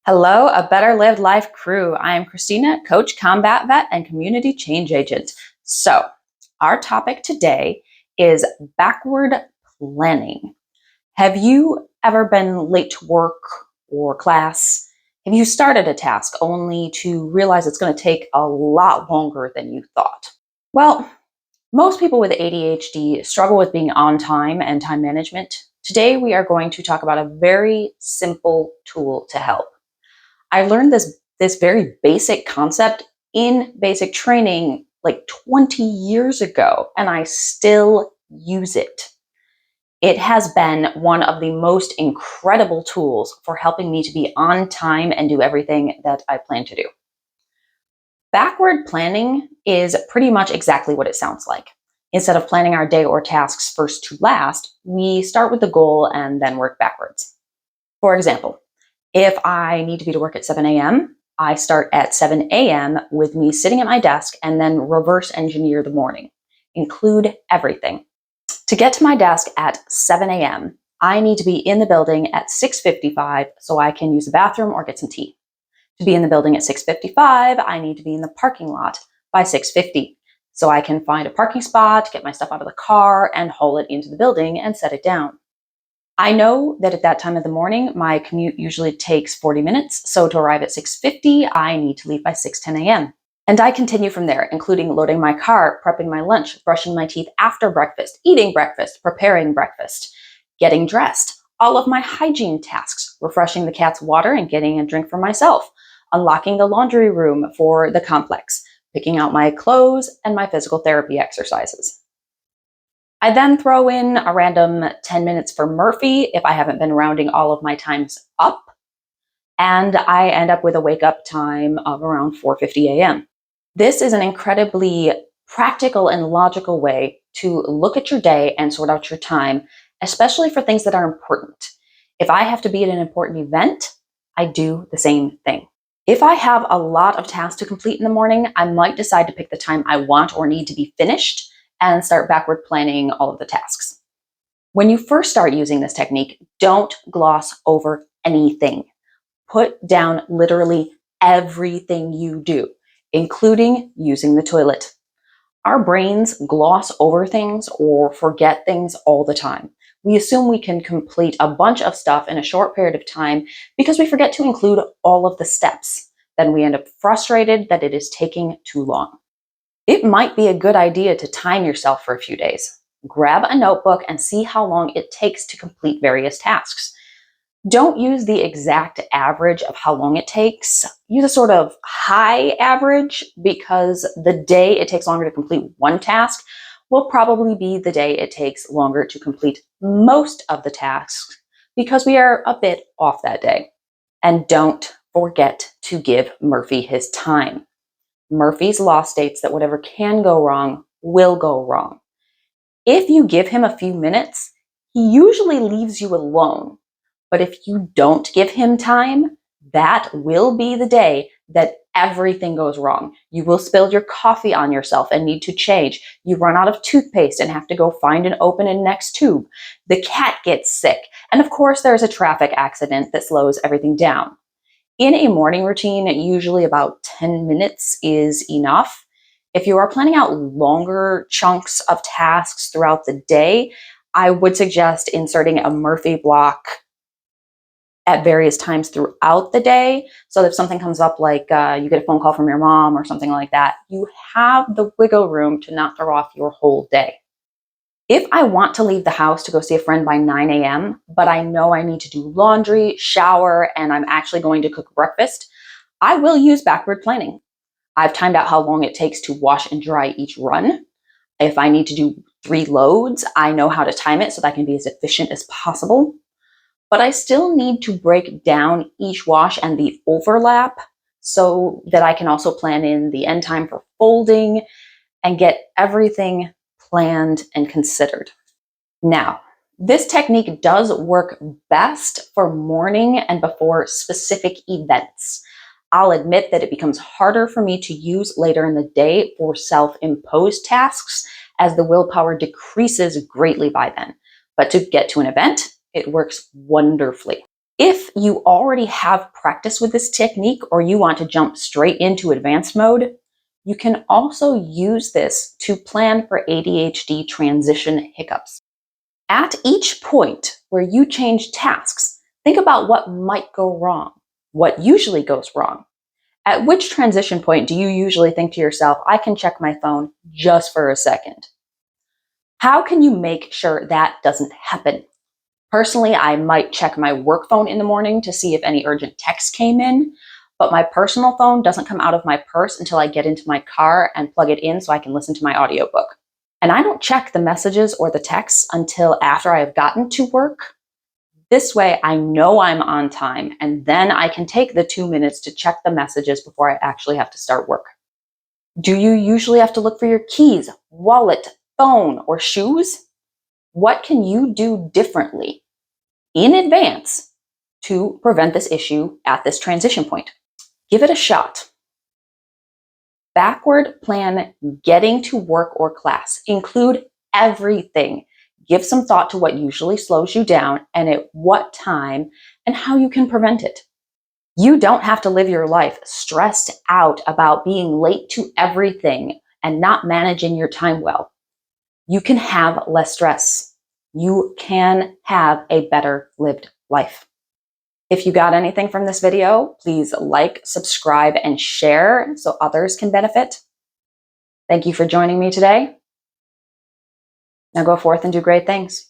Hello, a Better Lived Life crew. I am Christina, coach, combat vet, and community change agent. So, our topic today is backward planning. Have you ever been late to work or class? Have you started a task only to realize it's going to take a lot longer than you thought? Well, most people with ADHD struggle with being on time and time management. Today, we are going to talk about a very simple tool to help. I learned this very basic concept in basic training like 20 years ago, and I still use it. It has been one of the most incredible tools for helping me to be on time and do everything that I plan to do. Backward planning is pretty much exactly what it sounds like. Instead of planning our day or tasks first to last, we start with the goal and then work backwards. For example, if I need to be to work at 7 a.m., I start at 7 a.m. with me sitting at my desk and then reverse engineer the morning. Include everything. To get to my desk at 7 a.m., I need to be in the building at 6:55 so I can use the bathroom or get some tea. To be in the building at 6:55, I need to be in the parking lot by 6:50 so I can find a parking spot, get my stuff out of the car, and haul it into the building and set it down. I know that at that time of the morning, my commute usually takes 40 minutes, so to arrive at 6:50, I need to leave by 6:10 a.m. And I continue from there, including loading my car, prepping my lunch, brushing my teeth after breakfast, eating breakfast, preparing breakfast, getting dressed, all of my hygiene tasks, refreshing the cat's water and getting a drink for myself, unlocking the laundry room for the complex, picking out my clothes, and my physical therapy exercises. I then throw in a random 10 minutes for Murphy if I haven't been rounding all of my times up, and I end up with a wake up time of around 4:50 a.m. This is an incredibly practical and logical way to look at your day and sort out your time, especially for things that are important. If I have to be at an important event, I do the same thing. If I have a lot of tasks to complete in the morning, I might decide to pick the time I want or need to be finished and start backward planning all of the tasks. When you first start using this technique, don't gloss over anything. Put down literally everything you do, including using the toilet. Our brains gloss over things or forget things all the time. We assume we can complete a bunch of stuff in a short period of time because we forget to include all of the steps. Then we end up frustrated that it is taking too long. It might be a good idea to time yourself for a few days. Grab a notebook and see how long it takes to complete various tasks. Don't use the exact average of how long it takes. Use a sort of high average because the day it takes longer to complete one task will probably be the day it takes longer to complete most of the tasks because we are a bit off that day. And don't forget to give Murphy his time. Murphy's law states that whatever can go wrong will go wrong. If you give him a few minutes, he usually leaves you alone. But if you don't give him time, that will be the day that everything goes wrong. You will spill your coffee on yourself and need to change. You run out of toothpaste and have to go find an open and next tube. The cat gets sick. And of course, there's a traffic accident that slows everything down. In a morning routine, usually about 10 minutes is enough. If you are planning out longer chunks of tasks throughout the day, I would suggest inserting a Murphy block at various times throughout the day. So if something comes up like you get a phone call from your mom or something like that, you have the wiggle room to not throw off your whole day. If I want to leave the house to go see a friend by 9 a.m., but I know I need to do laundry, shower, and I'm actually going to cook breakfast, I will use backward planning. I've timed out how long it takes to wash and dry each run. If I need to do 3 loads, I know how to time it so that I can be as efficient as possible. But I still need to break down each wash and the overlap so that I can also plan in the end time for folding and get everything planned and considered. Now, this technique does work best for morning and before specific events. I'll admit that it becomes harder for me to use later in the day for self-imposed tasks as the willpower decreases greatly by then. But to get to an event, it works wonderfully. If you already have practice with this technique or you want to jump straight into advanced mode, you can also use this to plan for ADHD transition hiccups. At each point where you change tasks, think about what might go wrong, what usually goes wrong. At which transition point do you usually think to yourself, I can check my phone just for a second? How can you make sure that doesn't happen? Personally, I might check my work phone in the morning to see if any urgent texts came in, but my personal phone doesn't come out of my purse until I get into my car and plug it in so I can listen to my audiobook. And I don't check the messages or the texts until after I've gotten to work. This way, I know I'm on time, and then I can take the 2 minutes to check the messages before I actually have to start work. Do you usually have to look for your keys, wallet, phone, or shoes? What can you do differently in advance to prevent this issue at this transition point? Give it a shot. Backward plan getting to work or class. Include everything. Give some thought to what usually slows you down and at what time and how you can prevent it. You don't have to live your life stressed out about being late to everything and not managing your time well. You can have less stress. You can have a better lived life. If you got anything from this video, please like, subscribe, and share so others can benefit. Thank you for joining me today. Now go forth and do great things.